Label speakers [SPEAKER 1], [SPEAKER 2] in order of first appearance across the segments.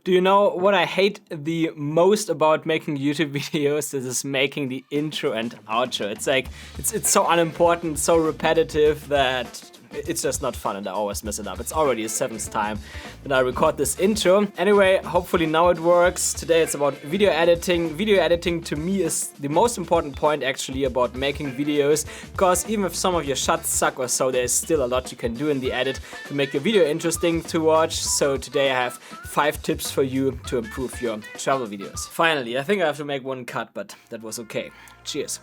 [SPEAKER 1] Do you know what I hate the most about making YouTube videos? This is making the intro and outro. It's like, it's so unimportant, so repetitive that it's just not fun and I always mess it up. It's already the 7th time that I record this intro. Anyway, hopefully now it works. Today it's about video editing. Video editing to me is the most important point actually about making videos, because even if some of your shots suck or so, there's still a lot you can do in the edit to make your video interesting to watch. So today I have 5 tips for you to improve your travel videos. Finally, I think I have to make one cut, but that was okay. Cheers.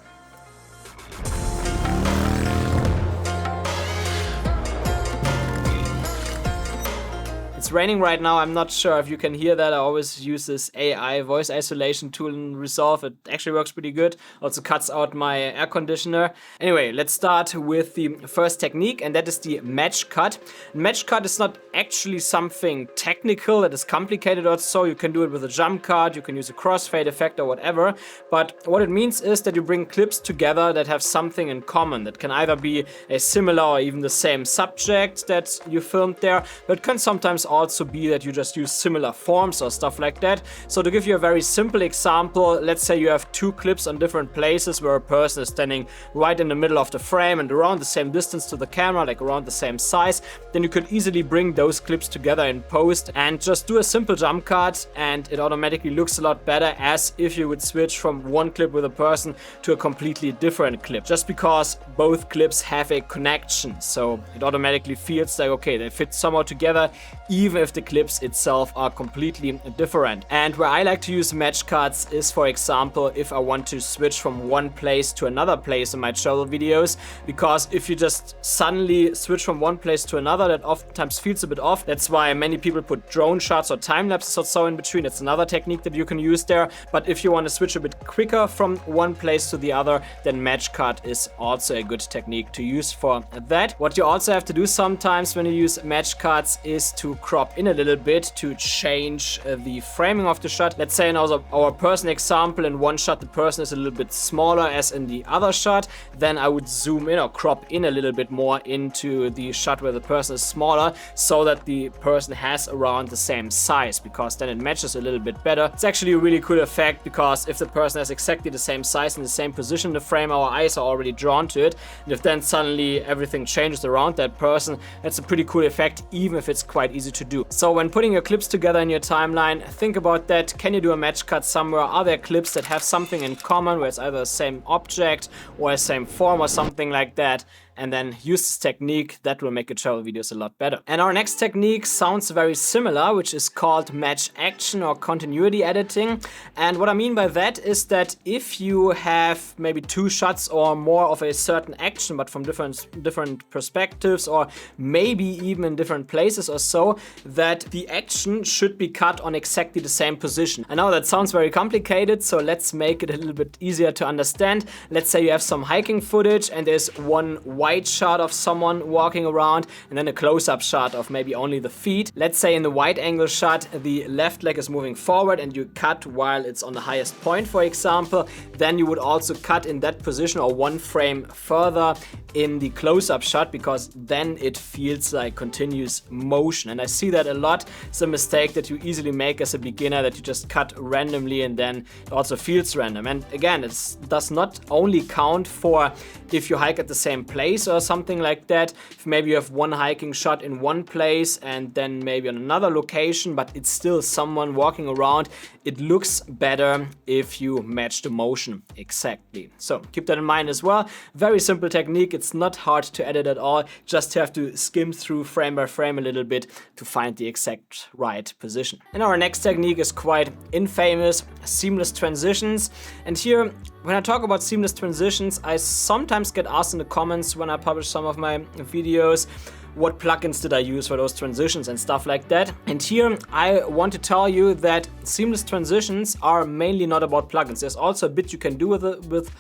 [SPEAKER 1] It's raining right now. I'm not sure if you can hear that. I always use this AI voice isolation tool in Resolve. It actually works pretty good. Also cuts out my air conditioner. Anyway, let's start with the first technique, and that is the match cut. Match cut is not actually something technical that is complicated or so. You can do it with a jump cut, you can use a crossfade effect or whatever. But what it means is that you bring clips together that have something in common. That can either be a similar or even the same subject that you filmed there, but it can sometimes also be that you just use similar forms or stuff like that. So to give you a very simple example, let's say you have 2 clips on different places where a person is standing right in the middle of the frame and around the same distance to the camera, like around the same size, then you could easily bring those clips together in post and just do a simple jump cut, and it automatically looks a lot better as if you would switch from one clip with a person to a completely different clip, just because both clips have a connection. So it automatically feels like, okay, they fit somehow together, even if the clips itself are completely different. And where I like to use match cuts is, for example, if I want to switch from one place to another place in my travel videos, because if you just suddenly switch from one place to another, that oftentimes feels a bit off. That's why many people put drone shots or time lapses or so in between. It's another technique that you can use there. But if you want to switch a bit quicker from one place to the other, then match cut is also a good technique to use for that. What you also have to do sometimes when you use match cuts is to crop in a little bit to change the framing of the shot. Let's say in our person example, in one shot the person is a little bit smaller as in the other shot, then I would zoom in or crop in a little bit more into the shot where the person is smaller, so that the person has around the same size, because then it matches a little bit better. It's actually a really cool effect, because if the person has exactly the same size and the same position in the frame, our eyes are already drawn to it, and if then suddenly everything changes around that person, that's a pretty cool effect, even if it's quite easy to do. So when putting your clips together in your timeline, think about that. Can you do a match cut somewhere? Are there clips that have something in common, where it's either the same object or the same form or something like that? And then use this technique. That will make your travel videos a lot better. And our next technique sounds very similar, which is called match action or continuity editing. And what I mean by that is that if you have maybe 2 shots or more of a certain action, but from different perspectives, or maybe even in different places or so, that the action should be cut on exactly the same position. I know that sounds very complicated, so let's make it a little bit easier to understand. Let's say you have some hiking footage and there's one wide shot of someone walking around and then a close-up shot of maybe only the feet. Let's say in the wide angle shot the left leg is moving forward and you cut while it's on the highest point, for example. Then you would also cut in that position or one frame further in the close-up shot, because then it feels like continuous motion. And I see that a lot. It's a mistake that you easily make as a beginner, that you just cut randomly and then it also feels random. And again, it does not only count for if you hike at the same place or something like that. If maybe you have one hiking shot in one place and then maybe on another location, but it's still someone walking around, it looks better if you match the motion exactly. So keep that in mind as well. Very simple technique. It's not hard to edit at all. Just have to skim through frame by frame a little bit to find the exact right position. And our next technique is quite infamous, seamless transitions. And here, when I talk about seamless transitions, I sometimes get asked in the comments when I publish some of my videos, what plugins did I use for those transitions and stuff like that. And here I want to tell you that seamless transitions are mainly not about plugins. There's also a bit you can do with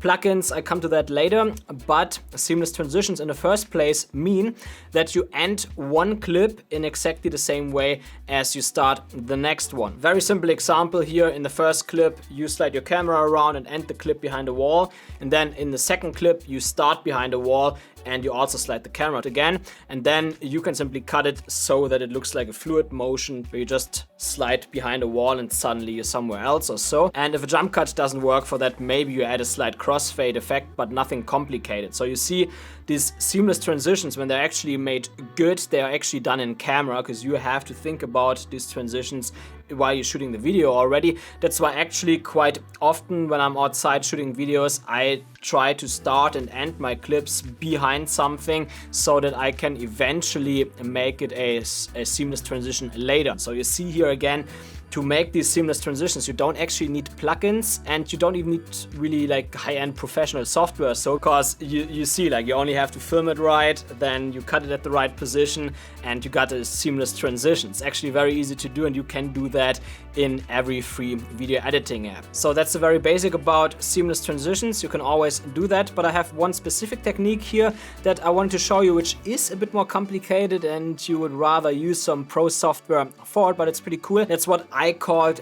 [SPEAKER 1] Plugins, I come to that later, but seamless transitions in the first place mean that you end one clip in exactly the same way as you start the next one. Very simple example here. In the first clip, you slide your camera around and end the clip behind a wall. And then in the second clip, you start behind a wall and you also slide the camera out again. And then you can simply cut it so that it looks like a fluid motion where you just slide behind a wall and suddenly you're somewhere else or so. And if a jump cut doesn't work for that, maybe you add a slight crossfade effect, but nothing complicated. So you see these seamless transitions, when they're actually made good, they are actually done in camera, because you have to think about these transitions while you're shooting the video already. That's why actually quite often when I'm outside shooting videos, I try to start and end my clips behind something so that I can eventually make it a seamless transition later. So you see here again, to make these seamless transitions, you don't actually need plugins, and you don't even need really like high-end professional software. So, because you see, like, you only have to film it right, then you cut it at the right position, and you got a seamless transition. It's actually very easy to do, and you can do that in every free video editing app. So that's the very basic about seamless transitions. You can always do that, but I have one specific technique here that I want to show you, which is a bit more complicated, and you would rather use some pro software for it, but it's pretty cool. That's what I call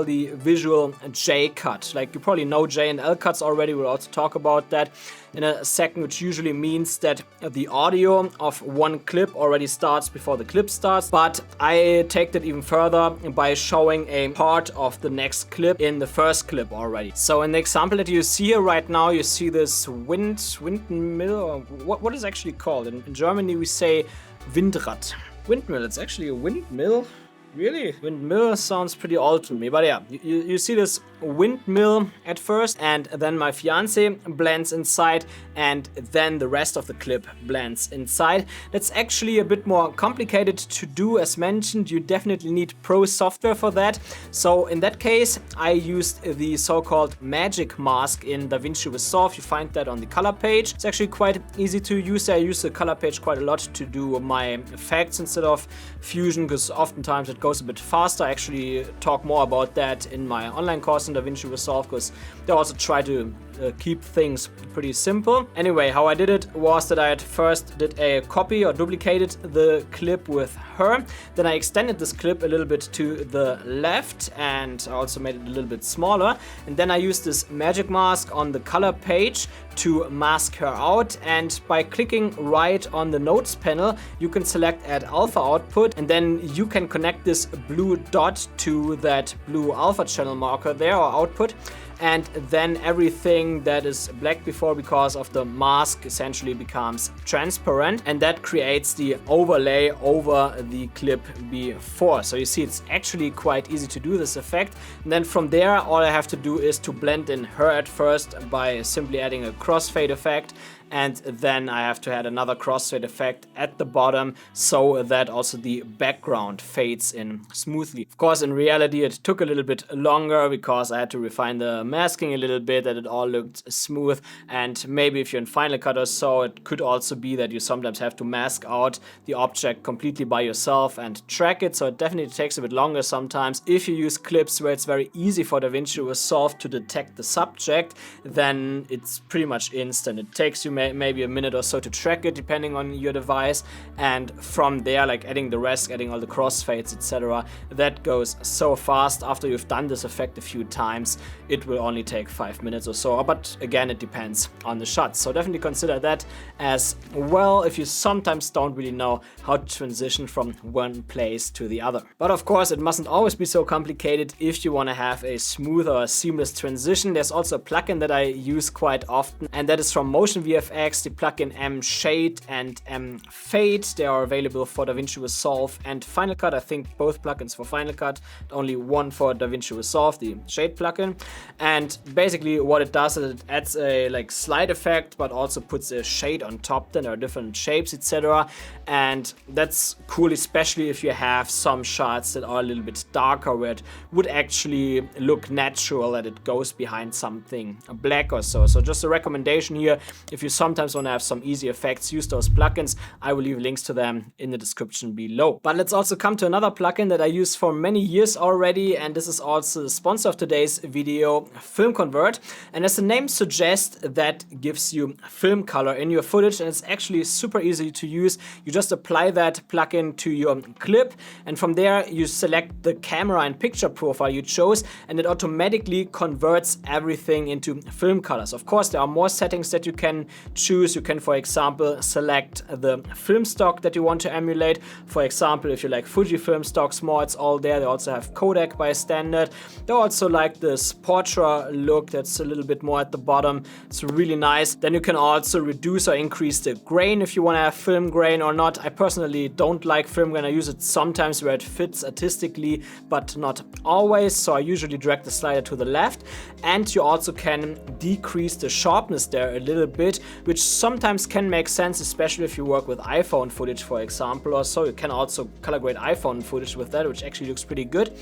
[SPEAKER 1] the visual J cut. Like, you probably know J and L cuts already. We'll also talk about that in a second, which usually means that the audio of one clip already starts before the clip starts. But I take that even further by showing a part of the next clip in the first clip already. So in the example that you see here right now, you see this windmill, or what is actually called? In Germany we say Windrad. Windmill, it's actually a windmill. Really? Windmill sounds pretty old to me, but yeah, you see this windmill at first, and then my fiance blends inside, and then the rest of the clip blends inside. That's actually a bit more complicated to do. As mentioned, you definitely need pro software for that. So in that case, I used the so-called magic mask in DaVinci Resolve. You find that on the color page. It's actually quite easy to use. I use the color page quite a lot to do my effects instead of Fusion, because oftentimes it goes a bit faster. I actually talk more about that in my online course in DaVinci Resolve, because they also try to keep things pretty simple. Anyway, how I did it was that I at first did a copy or duplicated the clip with her. Then I extended this clip a little bit to the left, and I also made it a little bit smaller. And then I used this magic mask on the color page to mask her out. And by clicking right on the notes panel, you can select add alpha output, and then you can connect this blue dot to that blue alpha channel marker there, or output. And then everything that is black before, because of the mask, essentially becomes transparent, and that creates the overlay over the clip before. So you see, it's actually quite easy to do this effect. And then from there, all I have to do is to blend in her at first by simply adding a crossfade effect. And then I have to add another crossfade effect at the bottom so that also the background fades in smoothly. Of course, in reality, it took a little bit longer because I had to refine the masking a little bit, that it all looked smooth. And maybe if you're in Final Cut or so, it could also be that you sometimes have to mask out the object completely by yourself and track it. So it definitely takes a bit longer sometimes. If you use clips where it's very easy for DaVinci Resolve to detect the subject, then it's pretty much instant. It takes you maybe a minute or so to track it, depending on your device, and from there, like adding the rest, adding all the crossfades, etc., that goes so fast. After you've done this effect a few times, it will only take 5 minutes or so, but again, it depends on the shot. So definitely consider that as well if you sometimes don't really know how to transition from one place to the other. But of course, it mustn't always be so complicated if you want to have a smooth or seamless transition. There's also a plugin that I use quite often, and that is from MotionVFX, the plugin M-Shade and M-Fade. They are available for DaVinci Resolve and Final Cut. I think both plugins for Final Cut, only one for DaVinci Resolve, the Shade plugin. And basically what it does is it adds a like slide effect, but also puts a shade on top. Then there are different shapes, etc. And that's cool, especially if you have some shots that are a little bit darker, where it would actually look natural that it goes behind something black or so. So just a recommendation here, if you sometimes want to have some easy effects, use those plugins. I will leave links to them in the description below. But let's also come to another plugin that I use for many years already, and this is also the sponsor of today's video, Film Convert. And as the name suggests, that gives you film color in your footage, and it's actually super easy to use. You just apply that plugin to your clip, and from there you select the camera and picture profile you chose, and it automatically converts everything into film colors. Of course, there are more settings that you can choose. You can, for example, select the film stock that you want to emulate. For example, if you like Fujifilm stocks more, it's all there. They also have Kodak by standard. They also like this portrait look that's a little bit more at the bottom. It's really nice. Then you can also reduce or increase the grain if you want to have film grain or not. I personally don't like film grain. I use it sometimes where it fits artistically, but not always. So I usually drag the slider to the left, and you also can decrease the sharpness there a little bit, which sometimes can make sense, especially if you work with iPhone footage, for example, or so. You can also color grade iPhone footage with that, which actually looks pretty good.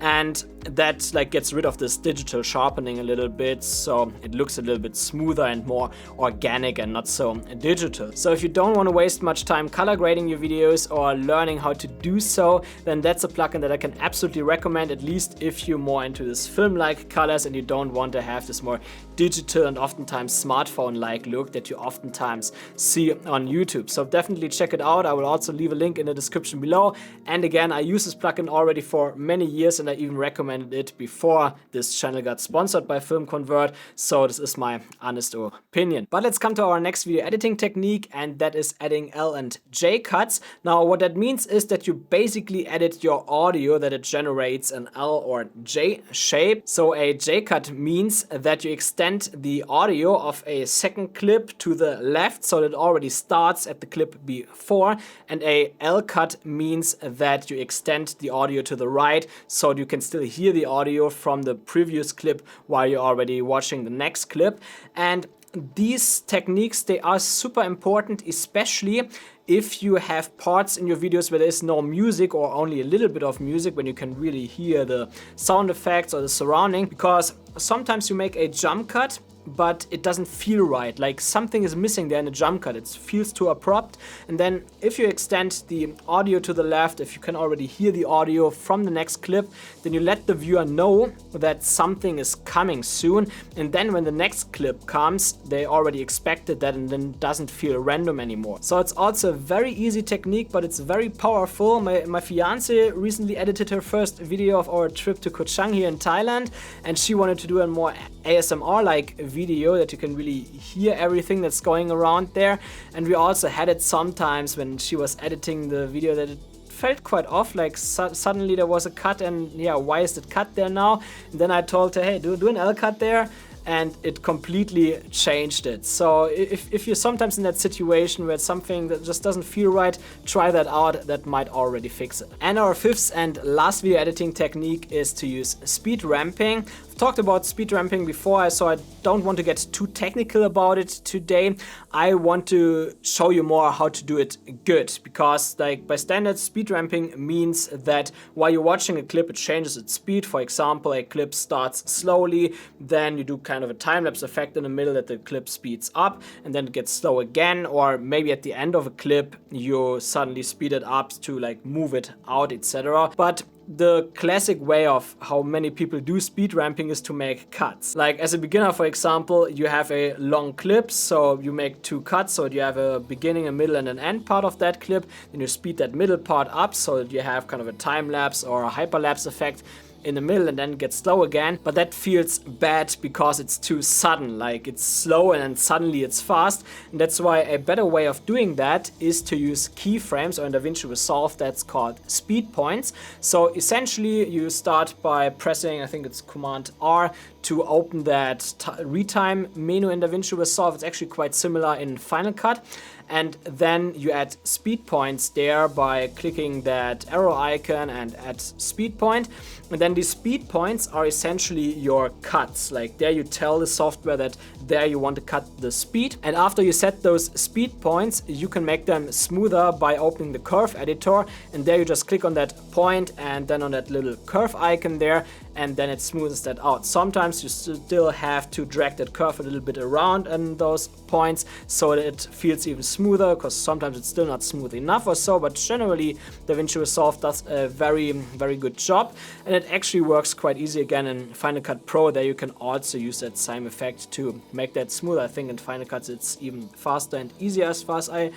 [SPEAKER 1] And that like gets rid of this digital sharpening a little bit, so it looks a little bit smoother and more organic and not so digital. So if you don't want to waste much time color grading your videos or learning how to do so, then that's a plugin that I can absolutely recommend, at least if you're more into this film-like colors and you don't want to have this more digital and oftentimes smartphone-like look that you oftentimes see on YouTube. So definitely check it out. I will also leave a link in the description below. And again, I use this plugin already for many years, and I even recommended it before this channel got sponsored by Film Convert. So this is my honest opinion. But let's come to our next video editing technique, and that is adding L and J cuts. Now what that means is that you basically edit your audio that it generates an L or J shape. So a J cut means that you extend the audio of a second clip to the left, so that it already starts at the clip before, and a L cut means that you extend the audio to the right, so you can still hear the audio from the previous clip while you're already watching the next clip. And these techniques, they are super important, especially if you have parts in your videos where there's no music or only a little bit of music, when you can really hear the sound effects or the surrounding, because sometimes you make a jump cut but it doesn't feel right, like something is missing there in the jump cut. It feels too abrupt. And then if you extend the audio to the left, if you can already hear the audio from the next clip, then you let the viewer know that something is coming soon, and then when the next clip comes, they already expected that, and then it doesn't feel random anymore. So it's also a very easy technique, but it's very powerful. My fiance recently edited her first video of our trip to Koh Chang here in Thailand, and she wanted to do a more ASMR-like video that you can really hear everything that's going around there. And we also had it sometimes when she was editing the video that it felt quite off, like suddenly there was a cut, and yeah, why is it cut there now? And then I told her, hey, do an L cut there, and it completely changed it. So if you're sometimes in that situation where it's something that just doesn't feel right, try that out. That might already fix it. And our fifth and last video editing technique is to use speed ramping. I've talked about speed ramping before, so I don't want to get too technical about it today. I want to show you more how to do it good, because like by standard, speed ramping means that while you're watching a clip, it changes its speed. For example, a clip starts slowly, then you do kind of a time-lapse effect in the middle that the clip speeds up, and then it gets slow again, or maybe at the end of a clip you suddenly speed it up to like move it out, etc. But the classic way of how many people do speed ramping is to make cuts. Like as a beginner, for example, you have a long clip, so you make two cuts, so you have a beginning, a middle, and an end part of that clip. Then you speed that middle part up so that you have kind of a time lapse or a hyperlapse effect in the middle, and then get slow again. But that feels bad because it's too sudden, like it's slow and then suddenly it's fast. And that's why a better way of doing that is to use keyframes, or in DaVinci Resolve that's called speed points. So essentially you start by pressing, I think it's Command R, to open that retime menu in DaVinci Resolve. It's actually quite similar in Final Cut. and then you add speed points there by clicking that arrow icon and add speed point. And then these speed points are essentially your cuts. Like there you tell the software that there you want to cut the speed. And after you set those speed points, you can make them smoother by opening the curve editor. And there you just click on that point and then on that little curve icon there, and then it smooths that out. Sometimes you still have to drag that curve a little bit around in those points so that it feels even smoother, because sometimes it's still not smooth enough or so, but generally DaVinci Resolve does a very, very good job, and it actually works quite easy again in Final Cut Pro. There you can also use that same effect to make that smoother. I think in Final Cut it's even faster and easier as far as I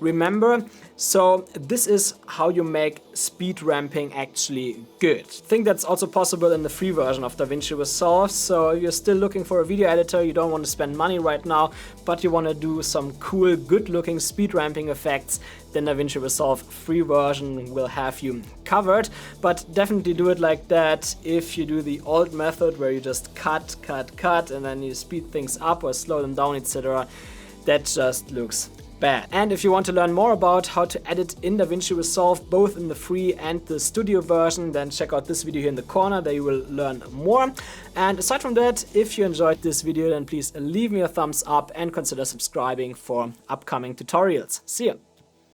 [SPEAKER 1] remember. So this is how you make speed ramping actually good. I think that's also possible in the free version of DaVinci Resolve. So if you're still looking for a video editor, you don't want to spend money right now, but you want to do some cool, good looking speed ramping effects, then DaVinci Resolve free version will have you covered. But definitely do it like that. If you do the old method where you just cut, and then you speed things up or slow them down, etc., that just looks bad. And if you want to learn more about how to edit in DaVinci Resolve, both in the free and the studio version, then check out this video here in the corner. There you will learn more. And aside from that, if you enjoyed this video, then please leave me a thumbs up and consider subscribing for upcoming tutorials. See ya!